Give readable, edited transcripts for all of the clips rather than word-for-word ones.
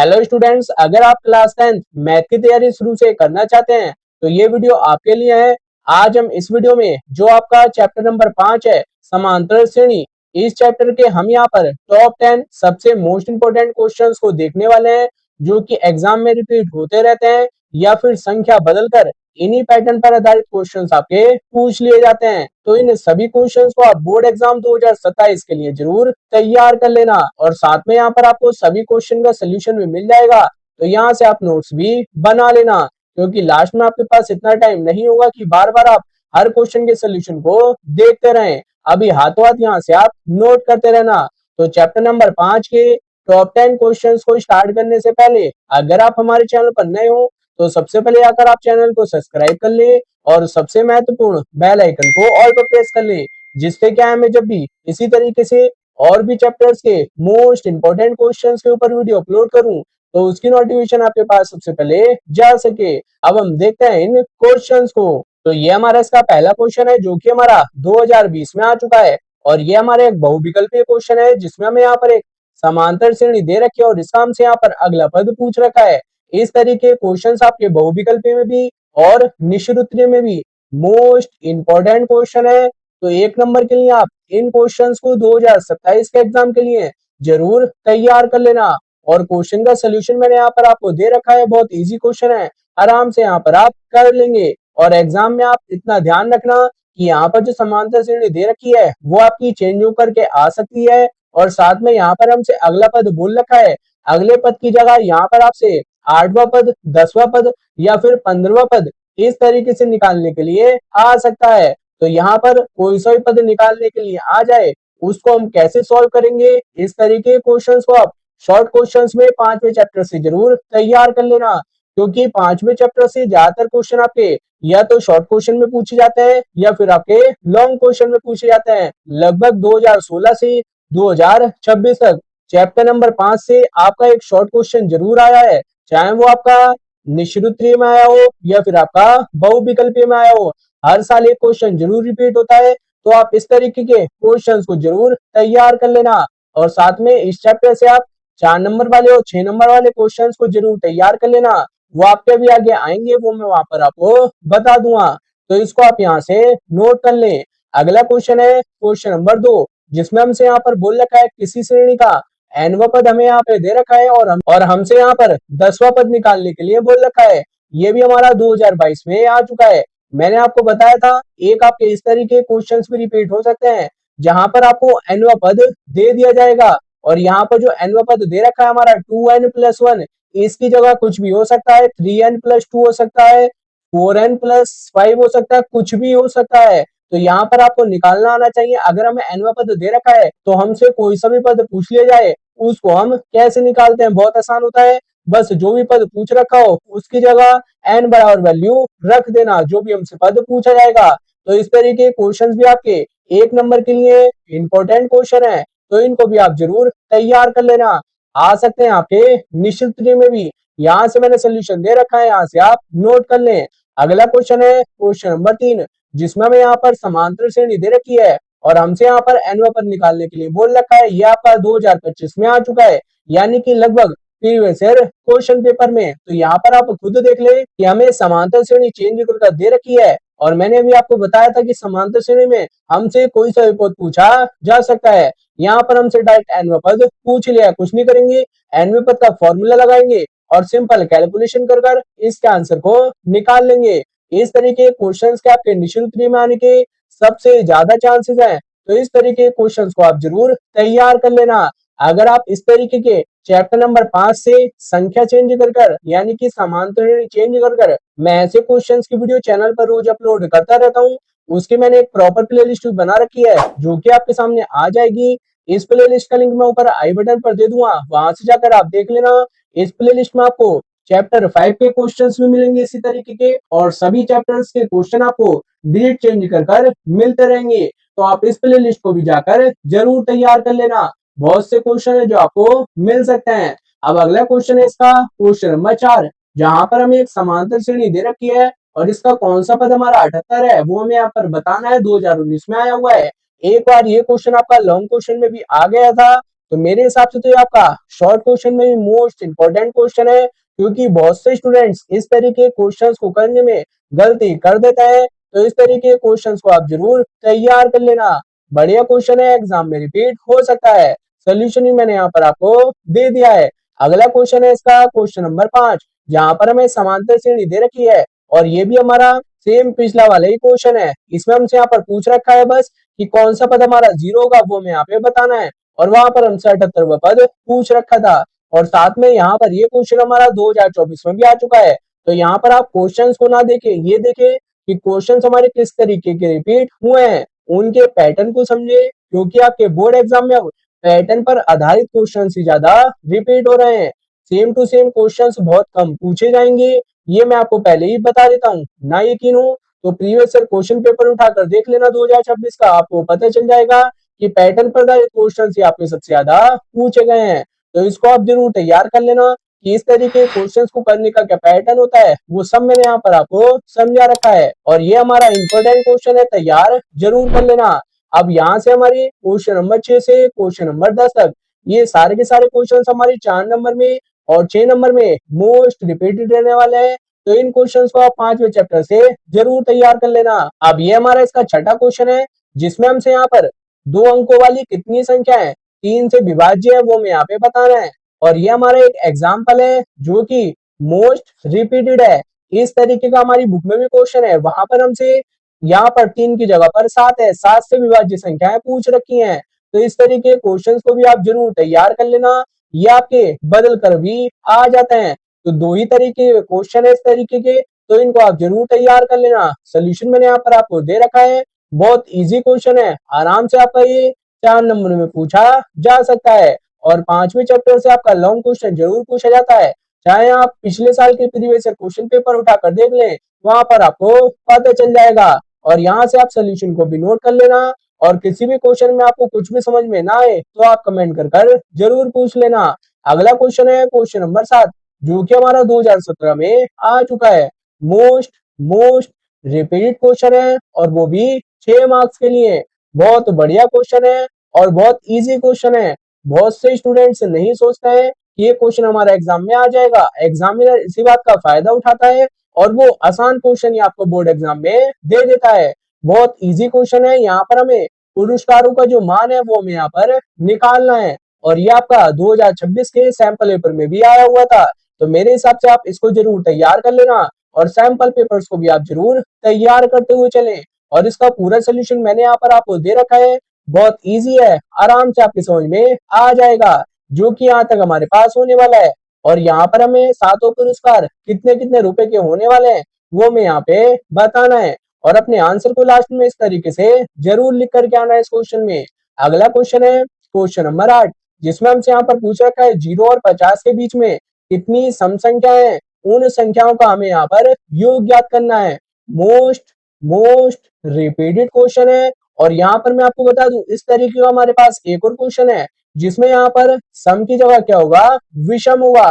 Hello students, अगर आप class 10th math की तैयारी शुरू से करना चाहते हैं तो ये वीडियो आपके लिए है। आज हम इस वीडियो में जो आपका चैप्टर नंबर 5 है समांतर श्रेणी, इस चैप्टर के हम यहाँ पर टॉप 10 सबसे मोस्ट इंपोर्टेंट क्वेश्चंस को देखने वाले हैं जो कि एग्जाम में रिपीट होते रहते हैं या फिर संख्या बदलकर इन्हीं पैटर्न पर आधारित क्वेश्चंस आपके पूछ लिए जाते हैं। तो इन सभी क्वेश्चंस को आप बोर्ड एग्जाम 2027 के लिए जरूर तैयार कर लेना और साथ में यहाँ पर आपको सभी क्वेश्चन का सोल्यूशन भी मिल जाएगा। तो यहाँ से आप नोट्स भी बना लेना क्योंकि लास्ट में आपके पास इतना टाइम नहीं होगा कि बार बार आप हर क्वेश्चन के सोल्यूशन को देखते रहें। अभी हाथों हाथ यहाँ से आप नोट करते रहना। तो चैप्टर नंबर 5 के टॉप 10 क्वेश्चंस को स्टार्ट करने से पहले अगर आप हमारे चैनल पर नए हो तो सबसे पहले आकर आप चैनल को सब्सक्राइब कर ले और सबसे महत्वपूर्ण बेल आइकन को ऑल पर प्रेस कर ले, जिससे क्या है मैं जब भी इसी तरीके से और भी चैप्टर्स के मोस्ट इंपोर्टेंट क्वेश्चंस के ऊपर वीडियो अपलोड करूं तो उसकी नोटिफिकेशन आपके पास सबसे पहले जा सके। अब हम देखते हैं इन क्वेश्चंस को। तो ये हमारा इसका पहला क्वेश्चन है जो कि हमारा 2020 में आ चुका है और ये हमारे एक बहुविकल्पीय क्वेश्चन है जिसमें हमें यहाँ पर एक समांतर श्रेणी दे रखी है और इसका हमसे यहाँ पर अगला पद पूछ रखा है। इस तरीके क्वेश्चंस आपके बहुविकल्पीय में भी और निश्चित उत्तरीय में भी मोस्ट इंपोर्टेंट क्वेश्चन है। तो एक नंबर के लिए आप इन क्वेश्चंस को 2027 के एग्जाम के लिए जरूर तैयार कर लेना। और क्वेश्चन का सोल्यूशन मैंने यहाँ पर आपको दे रखा है, बहुत इजी क्वेश्चन है, आराम से यहाँ पर आप कर लेंगे। और एग्जाम में आप इतना ध्यान रखना कि यहाँ पर जो समांतर श्रेणी दे रखी है वो आपकी चेंज होकर के आ सकती है और साथ में यहाँ पर हमसे अगला पद बोल रखा है, अगले पद की जगह यहाँ पर आपसे 8वां पद, 10वां पद या फिर 15वां पद इस तरीके से निकालने के लिए आ सकता है। तो यहाँ पर कोई सा भी पद निकालने के लिए आ जाए उसको हम कैसे सॉल्व करेंगे, इस तरीके के क्वेश्चंस को आप शॉर्ट क्वेश्चंस में 5वें चैप्टर से जरूर तैयार कर लेना क्योंकि 5वें चैप्टर से ज्यादातर क्वेश्चन आपके या तो शॉर्ट क्वेश्चन में पूछे जाते हैं या फिर आपके लॉन्ग क्वेश्चन में पूछे जाते हैं। लगभग 2016 से 2026 तक चैप्टर नंबर 5 से आपका एक शॉर्ट क्वेश्चन जरूर आया है, चाहे वो आपका निश्चित उत्तरीय में आया हो या फिर आपका बहुविकल्पीय में आया हो। हर साल एक क्वेश्चन जरूर रिपीट होता है, तो आप इस तरीके के क्वेश्चंस को जरूर तैयार कर लेना। और साथ में इस चैप्टर से आप 4 नंबर वाले और 6 नंबर वाले क्वेश्चंस को जरूर तैयार कर लेना, वो आपके भी आगे आएंगे, वो मैं वहां पर आपको बता दूंगा। तो इसको आप यहाँ से नोट कर लें। अगला क्वेश्चन है क्वेश्चन नंबर 2 जिसमें हमसे यहाँ पर बोल रखा है किसी श्रेणी का nवां पद हमें यहाँ पे दे रखा है और हमसे यहाँ पर 10वां पद निकालने के लिए बोल रखा है। ये भी हमारा 2022 में आ चुका है। मैंने आपको बताया था एक आपके इस तरीके के क्वेश्चंस भी रिपीट हो सकते हैं जहां पर आपको nवां पद दे दिया जाएगा और यहाँ पर जो nवां पद दे रखा है हमारा 2n+1, इसकी जगह कुछ भी हो सकता है, 3n+2 हो सकता है, 4n+5 हो सकता है, कुछ भी हो सकता है। तो यहाँ पर आपको निकालना आना चाहिए। अगर हमें nवां पद दे रखा है तो हमसे कोई सा भी पद पूछ लिया जाए उसको हम कैसे निकालते हैं, बहुत आसान होता है। बस जो भी पद पूछ रखा हो उसकी जगह n बराबर वैल्यू रख देना जो भी हमसे पद पूछा जाएगा। तो इस तरीके के क्वेश्चंस भी आपके एक नंबर के लिए इंपॉर्टेंट क्वेश्चन है, तो इनको भी आप जरूर तैयार कर लेना। आ सकते हैं आपके निश्चित उत्तरीय में भी, यहाँ से मैंने सोल्यूशन दे रखा है, यहाँ से आप नोट कर लें। अगला क्वेश्चन है क्वेश्चन नंबर 3 जिसमें हमें यहाँ पर समांतर श्रेणी दे रखी है और हमसे यहाँ पर nवां पद निकालने के लिए बोल रखा है। ये आपका 2025 में आ चुका है, यानी कि लगभग प्रीवियस ईयर क्वेश्चन पेपर में। तो यहाँ पर आप खुद देख ले कि हमें समांतर श्रेणी चेंज करके दे रखी है और मैंने अभी आपको बताया था कि समांतर श्रेणी में हमसे कोई सा भी पद पूछा जा सकता है। यहाँ पर हमसे डायरेक्ट nवां पद पूछ लिया, कुछ नहीं करेंगे, nवें पद का फॉर्मूला लगाएंगे और सिंपल कैलकुलेशन कर इसके आंसर को निकाल लेंगे। इस तरीके के क्वेश्चंस के आपके निश्चित उत्तरीय में आने के सबसे ज्यादा चांसेस हैं, तो इस तरीके के क्वेश्चंस को आप जरूर तैयार कर लेना। अगर आप इस तरीके के चैप्टर नंबर 5 से संख्या चेंज कर यानी कि समांतर चेंज कर मैं ऐसे क्वेश्चंस की वीडियो चैनल पर रोज अपलोड करता रहता हूँ, उसकी मैंने एक प्रॉपर प्लेलिस्ट बना रखी है जो कि आपके सामने आ जाएगी। इस प्लेलिस्ट का लिंक मैं ऊपर आई बटन पर दे दूंगा, वहां से जाकर आप देख लेना। इस प्लेलिस्ट में आपको चैप्टर 5 के क्वेश्चंस भी मिलेंगे इसी तरीके के और सभी चैप्टर्स के क्वेश्चन आपको डिलीट चेंज कर मिलते रहेंगे। तो आप इस प्ले लिस्ट को भी जाकर जरूर तैयार कर लेना, बहुत से क्वेश्चन है जो आपको मिल सकते हैं। अब अगला क्वेश्चन है इसका क्वेश्चन नंबर 4 जहां पर हमें एक समांतर श्रेणी दे रखी है और इसका कौन सा पद हमारा 78 है वो हमें यहाँ पर बताना है, 2019 में आया हुआ है। एक बार ये क्वेश्चन आपका लॉन्ग क्वेश्चन में भी आ गया था, तो मेरे हिसाब से तो ये आपका शॉर्ट क्वेश्चन में भी मोस्ट इंपॉर्टेंट क्वेश्चन है, क्योंकि बहुत से स्टूडेंट्स इस तरीके के क्वेश्चंस को करने में गलती कर देता है। तो इस तरीके के क्वेश्चंस को आप जरूर तैयार कर लेना। बढ़िया क्वेश्चन है, एग्जाम में रिपीट हो सकता है। सोल्यूशन भी मैंने यहाँ पर आपको दे दिया है। अगला क्वेश्चन है इसका क्वेश्चन नंबर 5, जहां पर हमें समांतर श्रेणी दे रखी है और ये भी हमारा सेम पिछला वाला ही क्वेश्चन है। इसमें हमसे यहाँ पर पूछ रखा है बस कि कौन सा पद हमारा जीरो होगा, वो हमें यहाँ पे बताना है। और वहां पर हमसे 78वां पद पूछ रखा था। और साथ में यहाँ पर ये क्वेश्चन हमारा 2024 में भी आ चुका है। तो यहाँ पर आप क्वेश्चंस को ना देखें, ये देखें कि क्वेश्चंस हमारे किस तरीके के रिपीट हुए हैं, उनके पैटर्न को समझे, क्योंकि आपके बोर्ड एग्जाम में अब पैटर्न पर आधारित क्वेश्चन ही ज्यादा रिपीट हो रहे हैं। सेम टू सेम क्वेश्चंस बहुत कम पूछे जाएंगे, ये मैं आपको पहले ही बता देता हूँ। ना यकीन हो तो प्रीवियस ईयर क्वेश्चन पेपर उठाकर देख लेना 2026 का, आपको पता चल जाएगा कि पैटर्न पर आधारित क्वेश्चन ही आपके सबसे ज्यादा पूछे गए हैं। तो इसको आप जरूर तैयार कर लेना कि इस तरीके के क्वेश्चंस को करने का क्या पैटर्न होता है, वो सब मैंने यहाँ पर आपको समझा रखा है। और ये हमारा इंपॉर्टेंट क्वेश्चन है, तैयार जरूर कर लेना। अब यहाँ से हमारी क्वेश्चन नंबर 6 से क्वेश्चन नंबर 10 तक ये सारे के सारे क्वेश्चन हमारे 4 नंबर में और 6 नंबर में मोस्ट रिपीटेड रहने वाले हैं। तो इन क्वेश्चंस को आप 5वें चैप्टर से जरूर तैयार कर लेना। अब ये हमारा इसका छठा क्वेश्चन है, जिसमें हमसे यहाँ पर 2 अंकों वाली कितनी संख्या है 3 से विभाज्य है, वो हमें यहाँ पे बताना है। और ये हमारा एक एग्जाम्पल है जो कि मोस्ट रिपीटेड है। इस तरीके का हमारी बुक में भी क्वेश्चन है, वहां पर हमसे यहाँ पर 3 की जगह पर 7 है, 7 से विभाज्य संख्याएं पूछ रखी हैं। तो इस तरीके के क्वेश्चन को भी आप जरूर तैयार कर लेना, ये आपके बदल कर भी आ जाते हैं। तो 2 ही तरीके क्वेश्चन है इस तरीके के, तो इनको आप जरूर तैयार कर लेना। सोल्यूशन मैंने यहाँ पर आपको दे रखा है, बहुत इजी क्वेश्चन है, आराम से आपका ये 4 नंबर में पूछा जा सकता है। और 5वें चैप्टर से आपका लॉन्ग क्वेश्चन जरूर पूछा जाता है, चाहे आप पिछले साल के प्रीवियस ईयर क्वेश्चन पेपर उठाकर देख लें, वहां पर आपको पता चल जाएगा। और यहाँ से आप सोल्यूशन को भी नोट कर लेना। और किसी भी क्वेश्चन में आपको कुछ भी समझ में ना आए तो आप कमेंट कर जरूर पूछ लेना। अगला क्वेश्चन है क्वेश्चन नंबर 7, जो कि हमारा 2017 में आ चुका है। मोस्ट रिपीटेड क्वेश्चन है और वो भी 6 मार्क्स के लिए। बहुत बढ़िया क्वेश्चन है और बहुत इजी क्वेश्चन है। बहुत से स्टूडेंट्स नहीं सोचते हैं कि ये क्वेश्चन हमारा एग्जाम में आ जाएगा, एग्जामिनर इसी बात का फायदा उठाता है और वो आसान क्वेश्चन ही आपको बोर्ड एग्जाम में दे देता है। बहुत इजी क्वेश्चन है, यहाँ पर हमें पुरस्कारों का जो मान है वो हमें यहाँ पर निकालना है। और ये आपका 2026 के सैंपल पेपर में भी आया हुआ था। तो मेरे हिसाब से आप इसको जरूर तैयार कर लेना और सैंपल पेपर्स को भी आप जरूर तैयार करते हुए चले। और इसका पूरा सोल्यूशन मैंने यहाँ पर आपको दे रखा है, बहुत इजी है, आराम से आपकी समझ में आ जाएगा, जो कि यहाँ तक हमारे पास होने वाला है। और यहाँ पर हमें सातों पुरस्कार कितने कितने रुपए के होने वाले हैं वो हमें यहाँ पे बताना है। और अपने आंसर को लास्ट में इस तरीके से जरूर लिख करके आना है इस क्वेश्चन में। अगला क्वेश्चन है क्वेश्चन नंबर 8, जिसमें हमसे यहाँ पर पूछ रखा है 0 और 50 के बीच में कितनी सम संख्याएं हैं, उन संख्याओं का हमें यहाँ पर योग ज्ञात करना है। मोस्ट रिपीटेड क्वेश्चन है। और यहाँ पर मैं आपको बता दूं, इस तरीके का हमारे पास एक और क्वेश्चन है, जिसमें यहाँ पर सम की जगह क्या होगा, विषम होगा।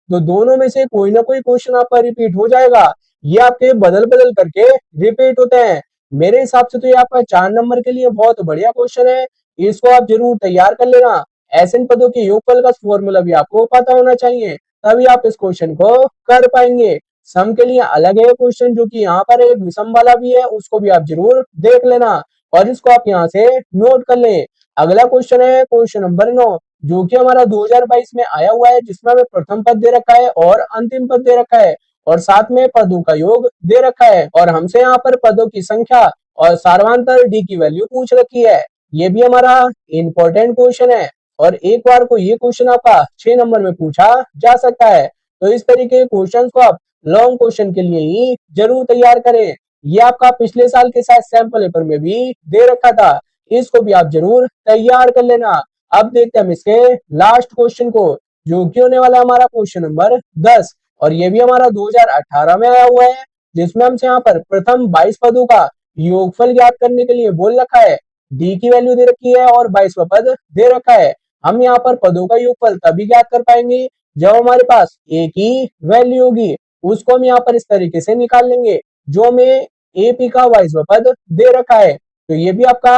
तो दोनों में से कोई ना कोई क्वेश्चन आपका रिपीट हो जाएगा, ये आपके बदल बदल करके रिपीट होते हैं। मेरे हिसाब से तो ये आपका 4 नंबर के लिए बहुत बढ़िया क्वेश्चन है, इसको आप जरूर तैयार कर लेना। ऐसे पदों के योगफल का फॉर्मूला भी आपको पता होना चाहिए, तभी आप इस क्वेश्चन को कर पाएंगे। सम के लिए अलग है क्वेश्चन, जो कि यहाँ पर एक विषम वाला भी है, उसको भी आप जरूर देख लेना और इसको आप यहाँ से नोट कर ले। अगला क्वेश्चन है क्वेश्चन नंबर 9, जो कि हमारा 2022 में आया हुआ है, जिसमें हमें प्रथम पद दे रखा है और अंतिम पद दे रखा है और साथ में पदों का योग दे रखा है। और हमसे यहाँ पर पदों की संख्या और सार्वधातुक डी की वैल्यू पूछ रखी है। ये भी हमारा इंपॉर्टेंट क्वेश्चन है और एक बार को ये क्वेश्चन आपका 6 नंबर में पूछा जा सकता है। तो इस तरीके के क्वेश्चन को आप लॉन्ग क्वेश्चन के लिए ही जरूर तैयार करें। ये आपका पिछले साल के साथ सैंपल पेपर में भी दे रखा था, इसको भी आप जरूर तैयार कर लेना। अब देखते हैं हम इसके लास्ट क्वेश्चन को, जो कि होने वाला हमारा क्वेश्चन नंबर 10 और ये भी हमारा 2018 में आया हुआ है, जिसमें हमसे यहाँ पर प्रथम 22 पदों का योगफल ज्ञात करने के लिए बोल रखा है। डी की वैल्यू दे रखी है और 22वां पद दे रखा है। हम यहाँ पर पदों का योगफल तभी ज्ञात कर पाएंगे जब हमारे पास एक ही वैल्यू होगी, उसको हम यहाँ पर इस तरीके से निकाल लेंगे, जो हमें एपी का 22वां पद दे रखा है। तो ये भी आपका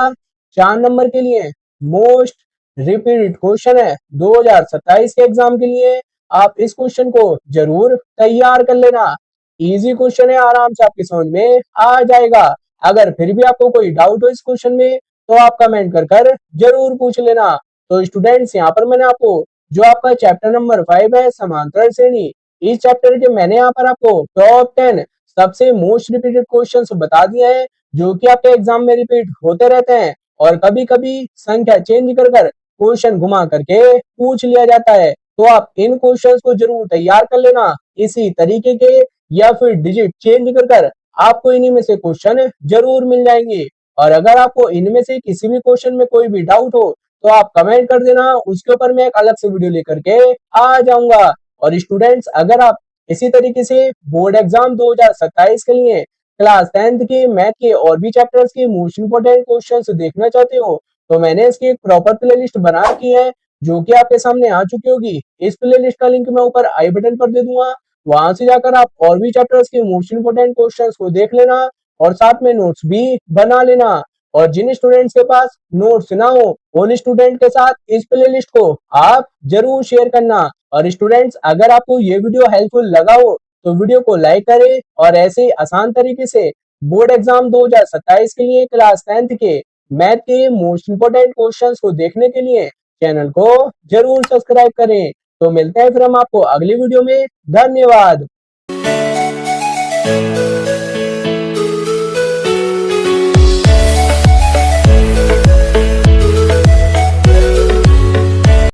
4 नंबर के लिए मोस्ट रिपीटेड क्वेश्चन है 2027 के एग्जाम के लिए। आप इस क्वेश्चन को जरूर तैयार कर लेना। इजी क्वेश्चन है, आराम से आपकी समझ में आ जाएगा। अगर फिर भी आपको कोई डाउट हो इस क्वेश्चन में तो आप कमेंट कर जरूर पूछ लेना। तो स्टूडेंट्स, यहाँ पर मैंने आपको जो आपका चैप्टर नंबर 5 है समांतर श्रेणी, इस चैप्टर के मैंने यहाँ पर आपको टॉप 10 सबसे मोस्ट रिपीटेड क्वेश्चंस बता दिए हैं, जो कि आपके एग्जाम में रिपीट होते रहते हैं और कभी कभी संख्या चेंज कर क्वेश्चन घुमा करके पूछ लिया जाता है। तो आप इन क्वेश्चंस को जरूर तैयार कर लेना इसी तरीके के, या फिर डिजिट चेंज कर आपको इन्हीं में से क्वेश्चन जरूर मिल जाएंगे। और अगर आपको इनमें से किसी भी क्वेश्चन में कोई भी डाउट हो तो आप कमेंट कर देना, उसके ऊपर मैं एक अलग से वीडियो लेकर के आ जाऊंगा। और स्टूडेंट्स, अगर आप इसी तरीके से बोर्ड एग्जाम 2027 के लिए क्लास 10th के मैथ के और भी चैप्टर्स के मोस्ट इंपोर्टेंट क्वेश्चंस देखना चाहते हो तो मैंने इसकी एक प्रॉपर प्लेलिस्ट बना रखी है, जो कि आपके सामने आ चुकी होगी। इस प्लेलिस्ट का लिंक मैं ऊपर आई बटन पर दे दूंगा, वहां से जाकर आप और भी चैप्टर्स के मोस्ट इंपोर्टेंट क्वेश्चंस को देख लेना और साथ में नोट्स भी बना लेना। और जिन स्टूडेंट्स के पास नोट्स ना हो उन स्टूडेंट के साथ इस प्लेलिस्ट को आप जरूर शेयर करना। और स्टूडेंट्स, अगर आपको ये वीडियो हेल्पफुल लगा हो तो वीडियो को लाइक करें और ऐसे ही आसान तरीके से बोर्ड एग्जाम 2027 के लिए क्लास 10th के मैथ के मोस्ट इंपोर्टेंट क्वेश्चंस को देखने के लिए चैनल को जरूर सब्सक्राइब करें। तो मिलते हैं फिर हम आपको अगली वीडियो में। धन्यवाद।